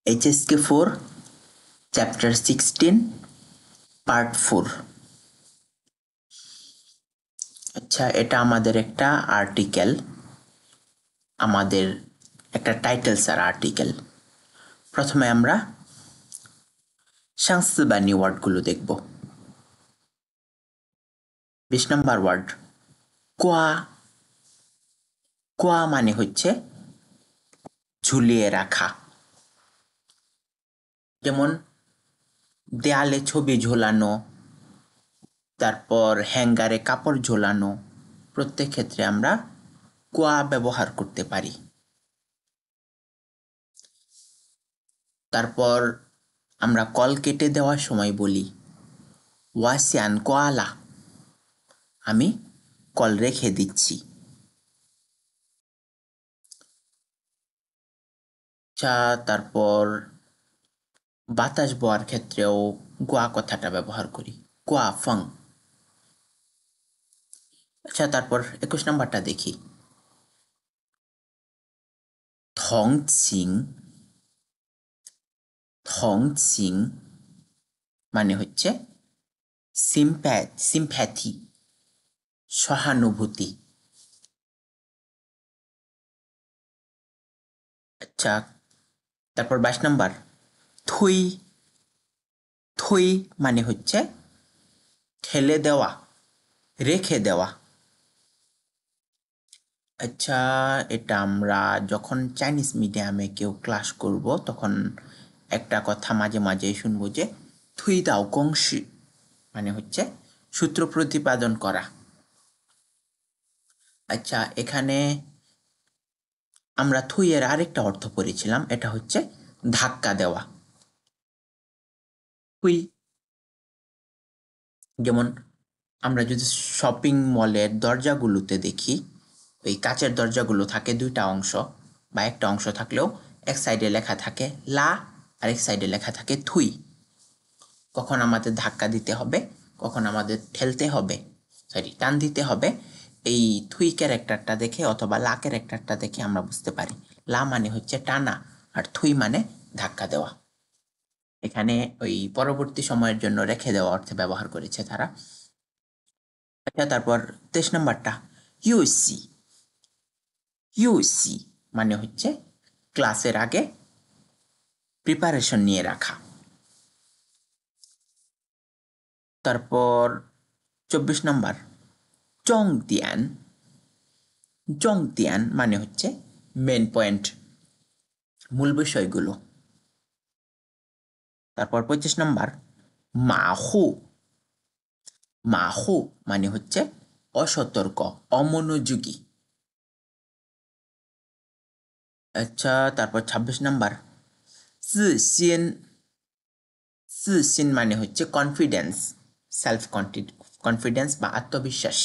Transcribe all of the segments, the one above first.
HSK4 Chapter 16 Part 4 আচ্ছা, এটা আমাদের একটা আর্টিকেল, আমাদের একটা টাইটেল স্যার আর্টিকেল। প্রথমে আমরা সংস্থাবানী ওয়ার্ডগুলো দেখব। 20 নম্বর ওয়ার্ড কোয়া। কোয়া মানে হচ্ছে ঝুলিয়ে রাখা, যেমন দেয়ালে ছবি ঝোলানো, তারপর হ্যাঙ্গারে কাপড় ঝোলানো, প্রত্যেক ক্ষেত্রে আমরা কোয়া ব্যবহার করতে পারি। তারপর আমরা কল কেটে দেওয়ার সময় বলি ওয়াসিয়ান কোয়ালা, আমি কল রেখে দিচ্ছি। তারপর বাতাস বওয়ার ক্ষেত্রেও গোয়া কথাটা ব্যবহার করি, গোয়া ফং। আচ্ছা, তারপর 21 নম্বরটা দেখি। থংচিং। থংচিং মানে হচ্ছে সিম্প্যাথি, সহানুভূতি। আচ্ছা, তারপর 22 নম্বর থুই। থুই মানে হচ্ছে ঠেলে দেওয়া, রেখে দেওয়া। আচ্ছা, এটা আমরা যখন চাইনিজ মিডিয়ামে কেউ ক্লাস করব তখন একটা কথা মাঝে মাঝে শুনবো যে থুই দাও কংশি, মানে হচ্ছে সূত্র প্রতিপাদন করা। আচ্ছা, এখানে আমরা থুই এর আরেকটা অর্থ পড়েছিলাম, এটা হচ্ছে ধাক্কা দেওয়া। থুই, যেমন আমরা যদি শপিং মলের দরজাগুলোতে দেখি, ওই কাচের দরজাগুলো থাকে দুইটা অংশ বা একটা অংশ থাকলেও এক সাইডে লেখা থাকে লা, আরেক সাইডে লেখা থাকে থুই। কখন আমাদের ধাক্কা দিতে হবে, কখন আমাদের ঠেলতে হবে, টান দিতে হবে, এই থুই ক্যারেক্টারটা দেখে অথবা লা ক্যারেক্টারটা দেখে আমরা বুঝতে পারি। লা মানে হচ্ছে টানা আর থুই মানে ধাক্কা দেওয়া। এখানে ওই পরবর্তী সময়ের জন্য রেখে দেওয়া অর্থে ব্যবহার করেছে তারা। আচ্ছা, তারপর 23 নম্বরটা ইউসি। ইউসি মানে হচ্ছে ক্লাসের আগে প্রিপারেশন নিয়ে রাখা। তারপর 24 নম্বর জংতিয়ান। জংতিয়ান মানে হচ্ছে মেন পয়েন্ট, মূল বিষয়গুলো। তারপর 25 নম্বর মাহু। মাহু মানে হচ্ছে অসতর্ক, অমনোযোগী। আচ্ছা, তারপর 26 নম্বর জিসিন। জিসিন মানে হচ্ছে কনফিডেন্স, সেলফ কনফিডেন্স বা আত্মবিশ্বাস।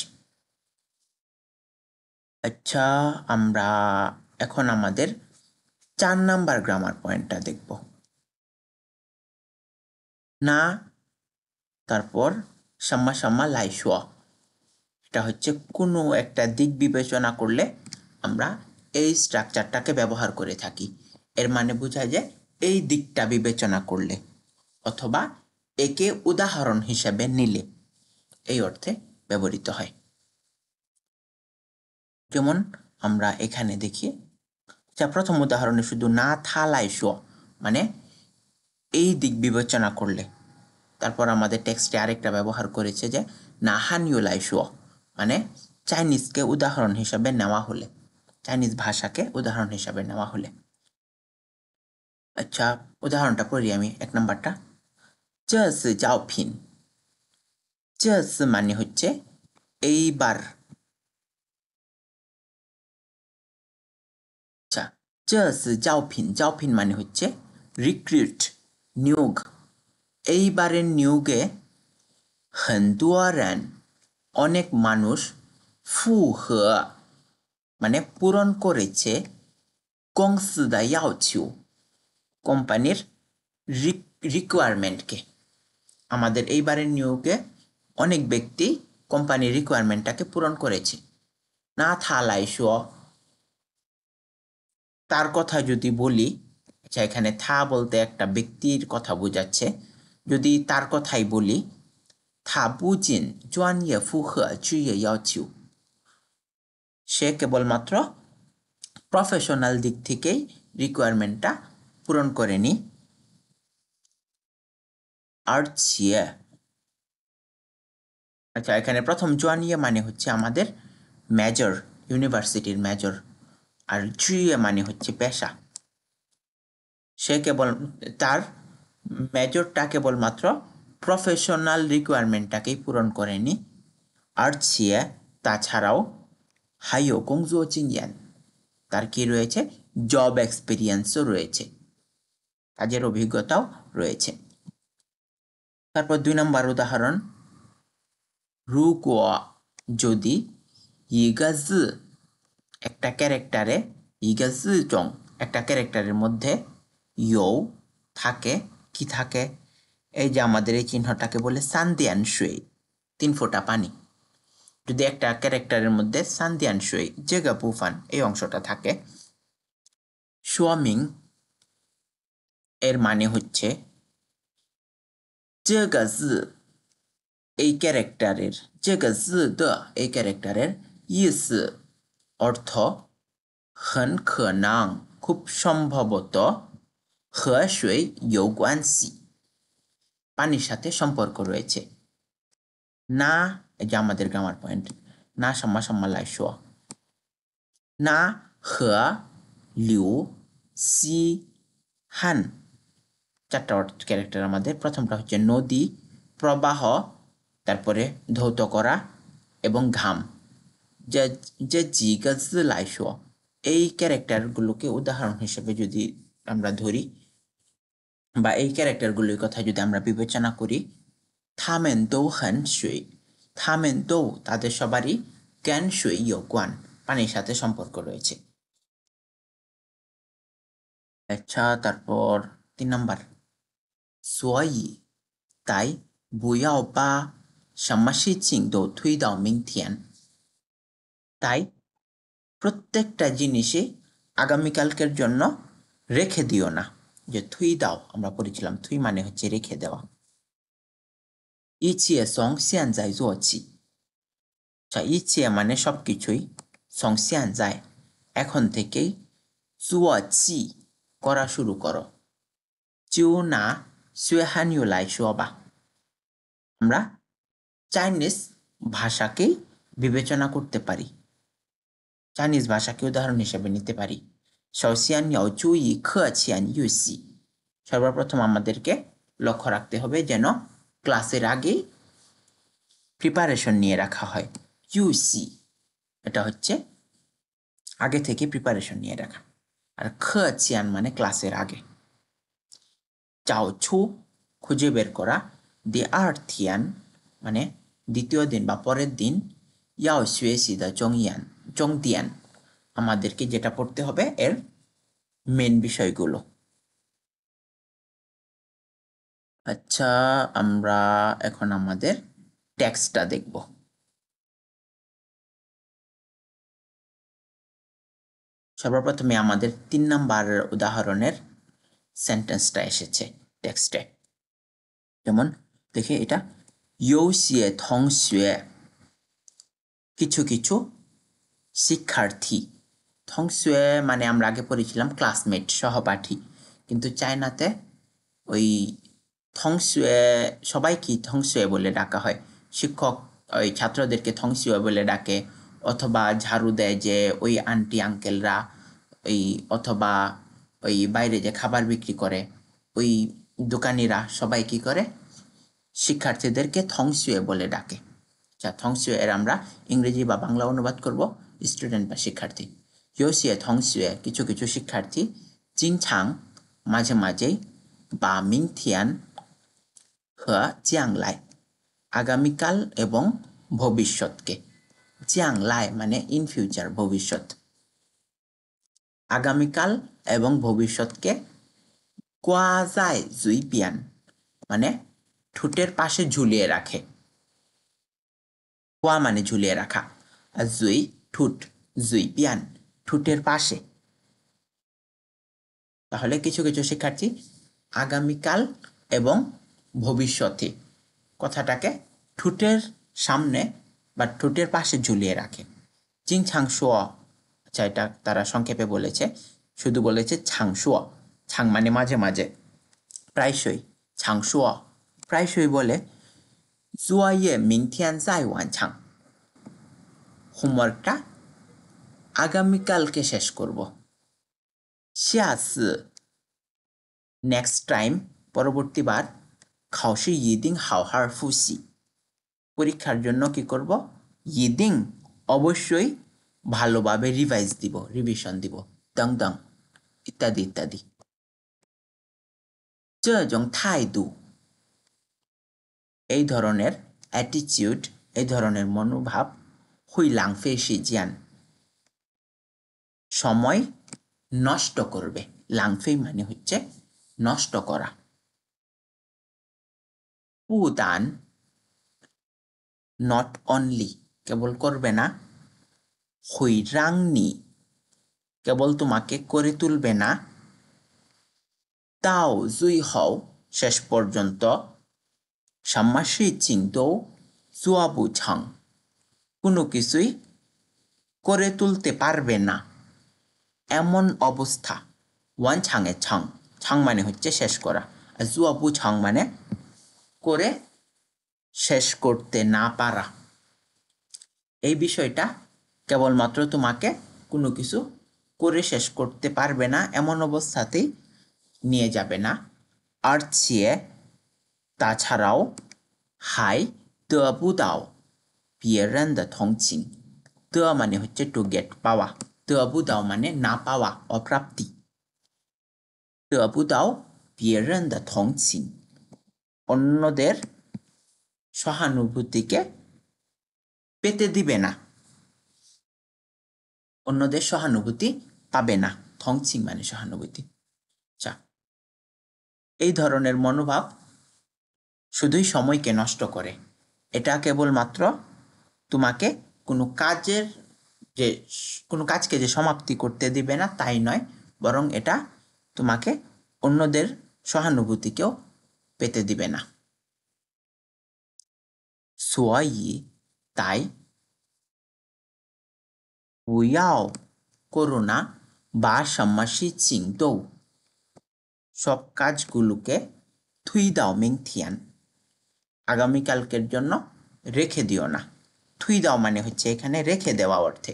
আচ্ছা, আমরা এখন আমাদের 4 নাম্বার গ্রামার পয়েন্টটা দেখব। না, তারপর সাম্মা সাম্মা লাইশুয়া, এটা হচ্ছে কোনো একটা দিক বিবেচনা করলে আমরা এই স্ট্রাকচারটাকে ব্যবহার করে থাকি। এর মানে বোঝায় যে এই দিকটা বিবেচনা করলে অথবা একে উদাহরণ হিসেবে নিলে, এই অর্থে ব্যবহৃত হয়। যেমন আমরা এখানে দেখি, যা প্রথম উদাহরণে শুধু না থালাইশো মানে এই দিক বিবেচনা করলে। তারপর আমাদের টেক্সটে আরেকটা ব্যবহার করেছে যে না হানিউলাইশো মানে চাইনিজকে উদাহরণ হিসাবে নেওয়া হলে, চাইনিজ ভাষাকে উদাহরণ হিসাবে নেওয়া হলে। আচ্ছা, উদাহরণটা পড়ি আমি। 1 নাম্বারটা জেসি জাওপিন। জেসি মানে হচ্ছে এইবার। আচ্ছা, জেসি জাওপিন, জাওপিন মানে হচ্ছে রিক্রুট, নিয়োগ। এইবারের নিয়োগে হন্দুয়ারান অনেক মানুষ ফুহে মানে পূরণ করেছে কংসদা ইয়াওচিউ কোম্পানির রিকোয়ারমেন্টকে। আমাদের এইবারের নিয়োগে অনেক ব্যক্তি কোম্পানির রিকোয়ারমেন্টটাকে পূরণ করেছে। না থালাইশো, তার কথা যদি বলি আচ্ছা, এখানে থা বলতে একটা ব্যক্তির কথা বোঝাচ্ছে। যদি তার কথাই বলি, থা বুজিন জুয়ানিয়ে ফুহে জুয়ে ইয়াওচিউ, সে কেবলমাত্র প্রফেশনাল দিক থেকেই রিকোয়ারমেন্টটা পূরণ করেনি। আর ছিয়ে, আচ্ছা এখানে প্রথম জুয়ানিয়ে মানে হচ্ছে আমাদের মেজর, ইউনিভার্সিটির মেজর। আর জুয়ে মানে হচ্ছে পেশা। সে কেবল তার মেজরটা কেবলমাত্র প্রফেশনাল রিকোয়ারমেন্টটাকেই পূরণ করেনি। আর ছিয়ে তাছাড়াও হাইও কংজো চিংয়ান, তার কি রয়েছে, জব এক্সপিরিয়েন্সও রয়েছে, কাজের অভিজ্ঞতাও রয়েছে। তারপর 2 নম্বর উদাহরণ, রুগুয়া, যদি, ইগাজু, একটা ক্যারেক্টারে, ইগাজু জং, একটা ক্যারেক্টারের মধ্যে ইউ থাকে, কি থাকে, এই যে আমাদের এই চিহ্নটাকে বলে সান্দিয়ান শুই, 3 ফোঁটা পানি। যদি একটা ক্যারেক্টারের মধ্যে সান্দিয়ান শুই, জেগা পুফান, এই অংশটা থাকে, শুয়ামিং এর মানে হচ্ছে জেগা জি, এই ক্যারেক্টারের, জেগা জি দ, এই ক্যারেক্টারের, ইস, অর্থ, হন খনাং, খুব সম্ভবত, হ শুই ইউ গুয়ানসি, পানির সাথে সম্পর্ক রয়েছে। না, এই যে আমাদের গ্রামার পয়েন্ট, না সাম্মা সাম্মা লাই শো, না হ লিউ সি হান, 4টা ক্যারেক্টার আমাদের। প্রথমটা হচ্ছে নদী, প্রবাহ, তারপরে ধৌত করা এবং ঘাম। যে যে জিগাজ লাই শো, এই ক্যারেক্টারগুলোকে উদাহরণ হিসেবে যদি আমরা ধরি, বা এই ক্যারেক্টারগুলোর কথা যদি আমরা বিবেচনা করি, থামেন দো হ্যান শুই, থামেন দো, তাদের সবারই, ক্যান শুই ইয়োগুয়ান, পানির সাথে সম্পর্ক রয়েছে। আচ্ছা, তারপর 3 নম্বর, সোয়ি, তাই, বুয়াও বা সাম্মাসি চিং দো থুই দাও মিংথিয়ান, তাই প্রত্যেকটা জিনিসই আগামীকালকের জন্য রেখে দিও না। যে থুই দাও আমরা পড়েছিলাম, থুই মানে হচ্ছে রেখে দেওয়া। ইচিয়ে সং সিয়ান যাই জোচি, আচ্ছা ইচিয়ে মানে সব কিছুই, সং সিয়ান যায়, এখন থেকেই, জুয়াচি, করা শুরু করো। চিউ না সুয়ে হানিউ লাই শুয়া, আমরা চাইনিজ ভাষাকেই বিবেচনা করতে পারি, চাইনিজ ভাষাকে উদাহরণ হিসেবে নিতে পারি। শৌসিয়ান ইয়াও চুই খেয়ান ইউসি, সর্বপ্রথম আমাদেরকে লক্ষ্য রাখতে হবে যেন ক্লাসের আগেই প্রিপারেশন নিয়ে রাখা হয়। ইউসি, এটা হচ্ছে আগে থেকে প্রিপারেশন নিয়ে রাখা। আর খেয়ান মানে ক্লাসের আগে। চাও ছু, খুঁজে বের করা। দি আর্থিয়ান মানে দ্বিতীয় দিন বা পরের দিন। ইয়াও শুয়েসি দা জংদিয়ান, আমাদেরকে যেটা পড়তে হবে এর মেন বিষয়গুলো। আচ্ছা, আমরা এখন আমাদের টেক্সটটা দেখব। সর্বপ্রথমে আমাদের 3 নাম্বার উদাহরণের সেন্টেন্সটা এসেছে টেক্সটে। যেমন দেখে এটা, ইউসিয়ে থংশুয়ে, কিছু কিছু শিক্ষার্থী, থংশুয়ে মানে আমরা আগে পড়েছিলাম ক্লাসমেট, সহপাঠী, কিন্তু চায়নাতে ওই থংশুয়ে সবাইকে থংশুয়ে বলে ডাকা হয়। শিক্ষক ওই ছাত্রদেরকে থংশুয়ে বলে ডাকে, অথবা ঝাড়ু দেয় যে ওই আন্টি আঙ্কেলরা, ওই অথবা ওই বাইরে যে খাবার বিক্রি করে ওই দোকানিরা সবাই কি করে, শিক্ষার্থীদেরকে থংশুয়ে বলে ডাকে। আচ্ছা, থংশুয়ে এর আমরা ইংরেজি বা বাংলা অনুবাদ করব স্টুডেন্ট বা শিক্ষার্থী। ইয়োসিয়ে থংশুয়ে, কিছু কিছু শিক্ষার্থী, জিনছাং মাঝে মাঝেই, বা মিংথিয়ান হ জিয়াংলাই, আগামীকাল এবং ভবিষ্যৎকে, জিয়াংলাই মানে ইন ফিউচার, ভবিষ্যৎ, আগামীকাল এবং ভবিষ্যৎকে কোয়াজাই জুইপিয়ান মানে ঠোঁটের পাশে ঝুলিয়ে রাখে। কোয়া মানে ঝুলিয়ে রাখা, আর জুই ঠুট, জুইপিয়ান ঠোঁটের পাশে। তাহলে কিছু কিছু শিক্ষার্থী আগামীকাল এবং ভবিষ্যতে কথাটাকে ঠোঁটের সামনে বা ঠোঁটের পাশে ঝুলিয়ে রাখে। জিং ছাংশুয়া, আচ্ছা এটা তারা সংক্ষেপে বলেছে, শুধু বলেছে ছাংশুয়া। ছাং মানে মাঝে মাঝে, প্রায়শই। ছাংশুয়া প্রায়শই বলে জুয়াইয়ে মিংথিয়ান জাই ওয়ানছাং, হোমওয়ার্কটা আগামীকালকে শেষ করব। শিয়াসি নেক্সট টাইম, পরবর্তীবার। খাওশি ইদিং হাওহার ফুসি, পরীক্ষার জন্য কি করব? ইদিং অবশ্যই ভালোভাবে রিভাইজ দিব, রিভিশন দিব। দং দং ইত্যাদি ইত্যাদি। জং থাইদু, এই ধরনের অ্যাটিটিউড, এই ধরনের মনোভাব হুই লাংফে শিজিয়ান, সময় নষ্ট করবে। লাংফে মানে হচ্ছে নষ্ট করা। পুদান নট অনলি, কেবল করবে না। হুই রাংনি, কেবল তোমাকে করে তুলবে না। তাও জুই হও, শেষ পর্যন্ত। সাম্মাশি চিংদৌ জুয়াবু ছাং, কোনো কিছুই করে তুলতে পারবে না এমন অবস্থা। ওয়ান ছাংয়ে ছাং, ছাং মানে হচ্ছে শেষ করা, আর জুয়াবু ছাং মানে করে শেষ করতে না পারা। এই বিষয়টা কেবলমাত্র তোমাকে কোনো কিছু করে শেষ করতে পারবে না এমন অবস্থাতেই নিয়ে যাবে না। আর চেয়ে তাছাড়াও হাই দবু দাও বিয়েরেন দা থংচিং, দ মানে হচ্ছে টু গেট, পাওয়া। দবু দাও মানে না পাওয়া, অপ্রাপ্তি। দবু দাও বিয়েরেন দা থংচিং, অন্যদের সহানুভূতিকে পেতে দিবে না, অন্যদের সহানুভূতি পাবে না। থংচিং মানে সহানুভূতি। আচ্ছা, এই ধরনের মনোভাব শুধুই সময়কে নষ্ট করে। এটা কেবলমাত্র তোমাকে কোনো কাজকে যে সমাপ্তি করতে দিবে না তাই নয়, বরং এটা তোমাকে অন্যদের সহানুভূতিকেও পেতে দিবে না। সোয়াই, তাই। বুয়াও, করো না। বা সাম্মাসি চিংদৌ, সব কাজগুলোকে থুই দাও মিংথিয়ান, আগামীকালকের জন্য রেখে দিও না। থুই দাও মানে হচ্ছে এখানে রেখে দেওয়া অর্থে,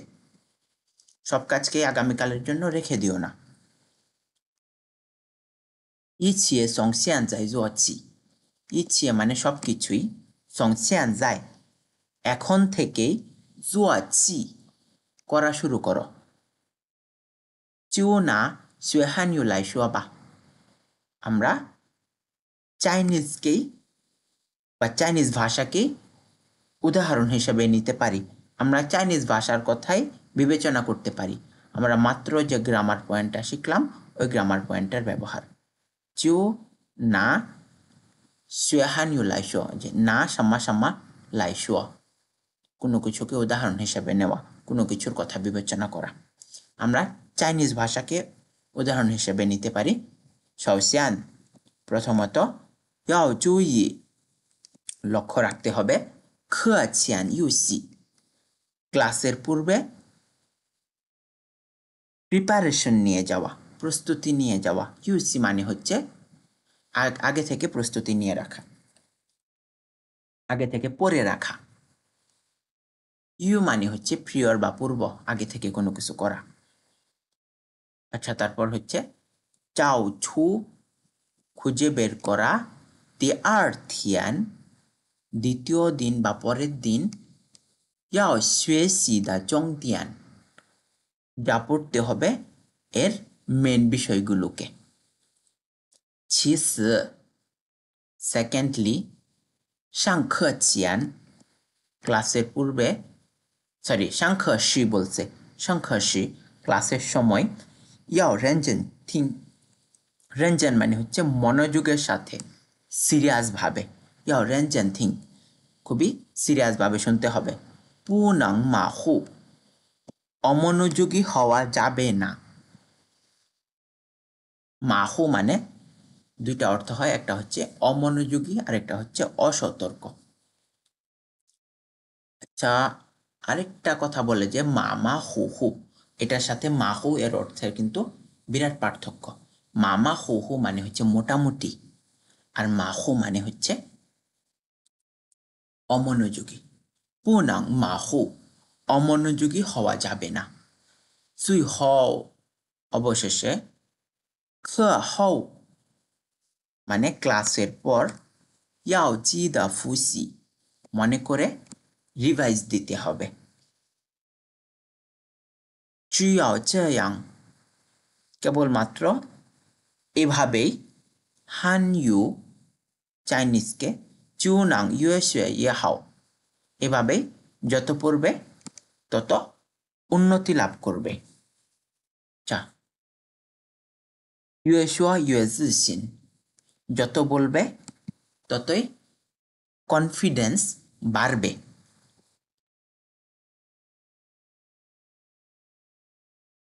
সব কাজকে আগামীকালের জন্য রেখে দিও না। ইছিয়ে সংসিয়ান যাই জুয়াচি, ইছিয়ে মানে সব কিছুই, সংসিয়ান যায় এখন থেকেই, জুয়াচি করা শুরু করো। চিও না শুয়ে হানিউ লাই শুয়াবা, আমরা চাইনিজকেই বা চাইনিজ ভাষাকেই উদাহরণ হিসেবে নিতে পারি। আমরা চাইনিজ ভাষার কথাই বিবেচনা করতে পারি। আমরা মাত্র যে গ্রামার পয়েন্টটা শিখলাম ওই গ্রামার পয়েন্টের ব্যবহার। চিও না শুয়াহানিউ লাইশো, যে না সাম্মা সাম্মা লাইশো, কোনো কিছুকে উদাহরণ হিসেবে নেওয়া, কোনো কিছুর কথা বিবেচনা করা। আমরা চাইনিজ ভাষাকে উদাহরণ হিসেবে নিতে পারি। সৌসিয়ান, প্রথমত, ইয়াও জুই, লক্ষ্য রাখতে হবে। খেয়ান ইউসি, ক্লাসের পূর্বে প্রিপারেশন নিয়ে যাওয়া, প্রস্তুতি নিয়ে যাওয়া। ইউসি মানে হচ্ছে আগে থেকে প্রস্তুতি নিয়ে রাখা, আগে থেকে পড়ে রাখা। ইউ মানে হচ্ছে প্রিয়র বা পূর্ব, আগে থেকে কোনো কিছু করা। আচ্ছা, তারপর হচ্ছে চাও ছু, খুঁজে বের করা। দি আর থিয়ান, দ্বিতীয় দিন বা পরের দিন। ইয়াও শুয়েসি দা জং তিয়ান, যা পড়তে হবে এর মেন বিষয়গুলোকে। ছিস, সেকেন্ডলি, সাংখ চিয়ান, ক্লাসের পূর্বে, সরি সাংখ শি বলছে, সাংখ শি ক্লাসের সময়। ইয়াও রেঞ্জেন থিং, রেঞ্জেন মানে হচ্ছে মনোযোগের সাথে, সিরিয়াসভাবে। ইয়াও রেঞ্জেন থিং, খুবই সিরিয়াসভাবে শুনতে হবে। পুনাং মাহু, অমনোযোগী হওয়া যাবে না। মাহু মানে দুইটা অর্থ হয়, একটা হচ্ছে অমনোযোগী আর একটা হচ্ছে অসতর্ক। আচ্ছা, আরেকটা কথা বলে যে মামা হু হু, এটার সাথে মাহু এর অর্থের কিন্তু বিরাট পার্থক্য। মামা হু হু মানে হচ্ছে মোটামুটি, আর মাহু মানে হচ্ছে অমনোযোগী। পুনাং মাহু, অমনোযোগী হওয়া যাবে না। সুই হও, অবশেষে। খ হও মানে ক্লাসের পর। ইয়াও জি দা ফুসি, মনে করে রিভাইজ দিতে হবে। চুয়াও চেয়াং, কেবলমাত্র এভাবেই হান ইউ চাইনিজকে চুনাং ইউএসএ ইয়ে হাও, এভাবেই যত পড়বে তত উন্নতি লাভ করবে। চা ইউএসুয়া ইউএজিসিন, যত বলবে ততই কনফিডেন্স বাড়বে।